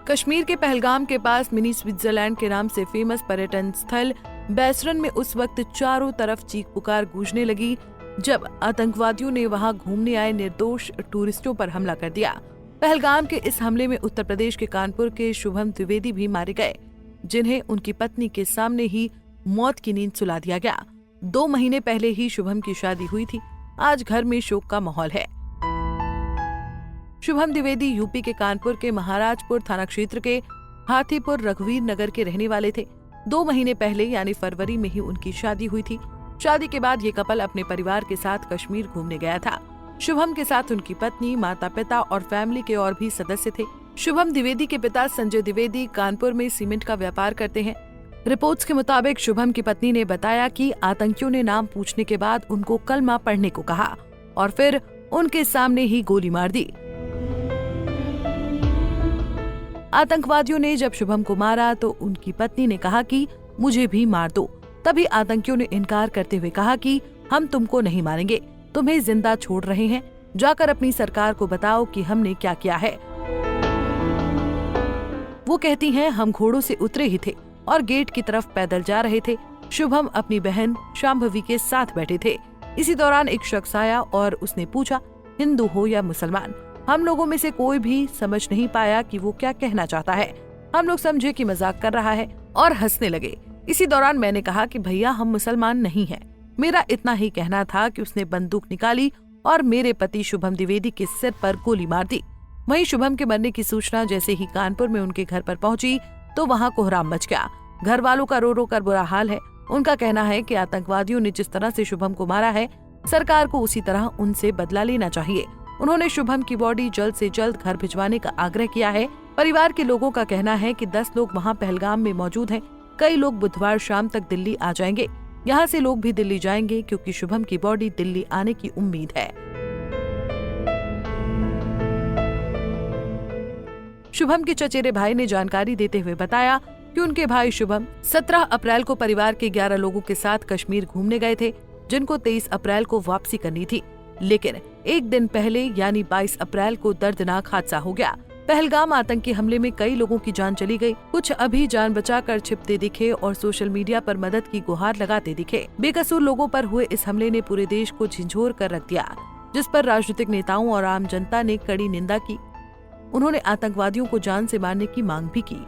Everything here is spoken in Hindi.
कश्मीर के पहलगाम के पास मिनी स्विट्जरलैंड के नाम से फेमस पर्यटन स्थल बैसरन में उस वक्त चारों तरफ चीख पुकार गूंजने लगी जब आतंकवादियों ने वहां घूमने आए निर्दोष टूरिस्टों पर हमला कर दिया। पहलगाम के इस हमले में उत्तर प्रदेश के कानपुर के शुभम द्विवेदी भी मारे गए, जिन्हें उनकी पत्नी के सामने ही मौत की नींद सुला दिया गया। 2 महीने पहले ही शुभम की शादी हुई थी। आज घर में शोक का माहौल है। शुभम द्विवेदी यूपी के कानपुर के महाराजपुर थाना क्षेत्र के हाथीपुर रघुवीर नगर के रहने वाले थे। 2 महीने पहले यानी फरवरी में ही उनकी शादी हुई थी। शादी के बाद ये कपल अपने परिवार के साथ कश्मीर घूमने गया था। शुभम के साथ उनकी पत्नी, माता पिता और फैमिली के और भी सदस्य थे। शुभम द्विवेदी के पिता संजय द्विवेदी कानपुर में सीमेंट का व्यापार करते हैं। रिपोर्ट्स के मुताबिक शुभम की पत्नी ने बताया कि आतंकियों ने नाम पूछने के बाद उनको कलमा पढ़ने को कहा और फिर उनके सामने ही गोली मार दी। आतंकवादियों ने जब शुभम को मारा तो उनकी पत्नी ने कहा कि मुझे भी मार दो। तभी आतंकियों ने इनकार करते हुए कहा कि हम तुमको नहीं मारेंगे, तुम्हें जिंदा छोड़ रहे हैं, जाकर अपनी सरकार को बताओ कि हमने क्या किया है। वो कहती हैं, हम घोड़ों से उतरे ही थे और गेट की तरफ पैदल जा रहे थे। शुभम अपनी बहन शांभवी के साथ बैठे थे। इसी दौरान एक शख्स आया और उसने पूछा, हिंदू हो या मुसलमान। हम लोगों में से कोई भी समझ नहीं पाया कि वो क्या कहना चाहता है। हम लोग समझे कि मजाक कर रहा है और हंसने लगे। इसी दौरान मैंने कहा कि भैया हम मुसलमान नहीं हैं। मेरा इतना ही कहना था कि उसने बंदूक निकाली और मेरे पति शुभम द्विवेदी के सिर पर गोली मार दी। वहीं शुभम के मरने की सूचना जैसे ही कानपुर में उनके घर पर पहुंची तो वहां कोहराम मच गया। घर वालों का रो रो कर बुरा हाल है। उनका कहना है कि आतंकवादियों ने जिस तरह से शुभम को मारा है, सरकार को उसी तरह उनसे बदला लेना चाहिए। उन्होंने शुभम की बॉडी जल्द से जल्द घर भिजवाने का आग्रह किया है। परिवार के लोगों का कहना है कि 10 लोग वहां पहलगाम में मौजूद हैं। कई लोग बुधवार शाम तक दिल्ली आ जाएंगे। यहाँ से लोग भी दिल्ली जाएंगे क्योंकि शुभम की बॉडी दिल्ली आने की उम्मीद है। शुभम के चचेरे भाई ने जानकारी देते हुए बताया कि उनके भाई शुभम 17 अप्रैल को परिवार के 11 लोगों के साथ कश्मीर घूमने गए थे, जिनको 23 अप्रैल को वापसी करनी थी। लेकिन एक दिन पहले यानी 22 अप्रैल को दर्दनाक हादसा हो गया। पहलगाम आतंकी हमले में कई लोगों की जान चली गई। कुछ अभी जान बचाकर छिपते दिखे और सोशल मीडिया पर मदद की गुहार लगाते दिखे। बेकसूर लोगों पर हुए इस हमले ने पूरे देश को झिंझोर कर रख दिया, जिस पर राजनीतिक नेताओं और आम जनता ने कड़ी निंदा की। उन्होंने आतंकवादियों को जान से मारने की मांग भी की।